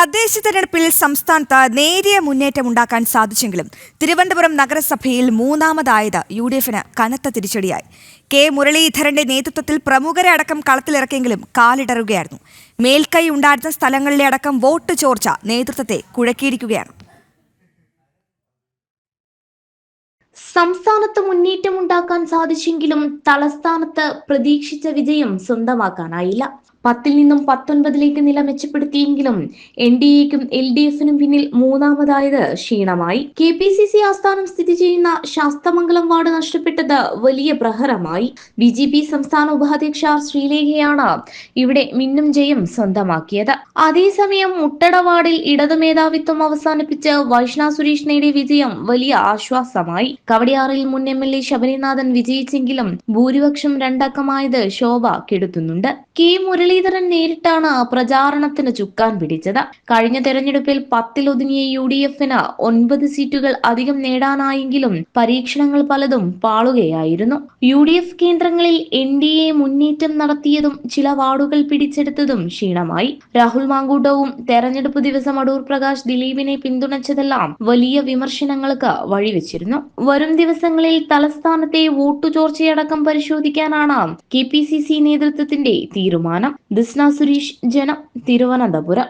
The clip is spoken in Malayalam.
തദ്ദേശ തെരഞ്ഞെടുപ്പിൽ സംസ്ഥാനത്ത് നേരിയ മുന്നേറ്റമുണ്ടാക്കാൻ സാധിച്ചെങ്കിലും തിരുവനന്തപുരം നഗരസഭയിൽ മൂന്നാമതായത് യു.ഡി.എഫിന് കനത്ത തിരിച്ചടിയായി. കെ മുരളീധരന്റെ നേതൃത്വത്തിൽ പ്രമുഖരെ അടക്കം കളത്തിലിറക്കിയെങ്കിലും കാലിടറുകയായിരുന്നു. മേൽക്കൈ ഉണ്ടായിരുന്ന സ്ഥലങ്ങളിലെ അടക്കം വോട്ട് ചോർച്ച നേതൃത്വത്തെ കുഴക്കിയിരിക്കുകയാണ്. സംസ്ഥാനത്ത് മുന്നേറ്റമുണ്ടാക്കാൻ സാധിച്ചെങ്കിലും തലസ്ഥാനത്ത് പ്രതീക്ഷിച്ച വിജയം സ്വന്തമാക്കാനായില്ല. 10-ൽ നിന്നും 19-ലേക്ക് നില മെച്ചപ്പെടുത്തിയെങ്കിലും NDAയ്ക്കും LDFിനും പിന്നിൽ മൂന്നാമതായത് ക്ഷീണമായി. KPCC ആസ്ഥാനം സ്ഥിതി ചെയ്യുന്ന ശാസ്തമംഗലം വാർഡ് നഷ്ടപ്പെട്ടത് വലിയ പ്രഹരമായി. BJP സംസ്ഥാന ഉപാധ്യക്ഷ ശ്രീലേഖയാണ് ഇവിടെ മിന്നും ജയം സ്വന്തമാക്കിയത്. അതേസമയം മുട്ടട വാർഡിൽ ഇടതു മേധാവിത്വം അവസാനിപ്പിച്ച് വൈഷ്ണ സുരേഷ് നേടിയ വിജയം വലിയ ആശ്വാസമായി. കവടിയാറിൽ മുൻ MLA ശബരിനാഥൻ വിജയിച്ചെങ്കിലും ഭൂരിപക്ഷം രണ്ടക്കമായത് ശോഭ കെടുത്തുന്നുണ്ട്. കെ മുരളീധരൻ നേരിട്ടാണ് പ്രചാരണത്തിന് ചുക്കാൻ പിടിച്ചത്. കഴിഞ്ഞ തെരഞ്ഞെടുപ്പിൽ 10-ൽ ഒതുങ്ങിയ UDFന് 9 സീറ്റുകൾ അധികം നേടാനായെങ്കിലും പരീക്ഷണങ്ങൾ പലതും പാളുകയായിരുന്നു. UDF കേന്ദ്രങ്ങളിൽ NDA മുന്നേറ്റം നടത്തിയതും ചില വാർഡുകൾ പിടിച്ചെടുത്തതും ക്ഷീണമായി. രാഹുൽ മാങ്കൂട്ടവും തെരഞ്ഞെടുപ്പ് ദിവസം അടൂർ പ്രകാശ് ദിലീപിനെ പിന്തുണച്ചതെല്ലാം വലിയ വിമർശനങ്ങൾക്ക് വഴിവെച്ചിരുന്നു. വരും ദിവസങ്ങളിൽ തലസ്ഥാനത്തെ വോട്ടു ചോർച്ചയടക്കം പരിശോധിക്കാനാണ് KPCC നേതൃത്വത്തിന്റെ തീരുമാനം. ദിസ്ന സുരേഷ്, ജനം, തിരുവനന്തപുരം.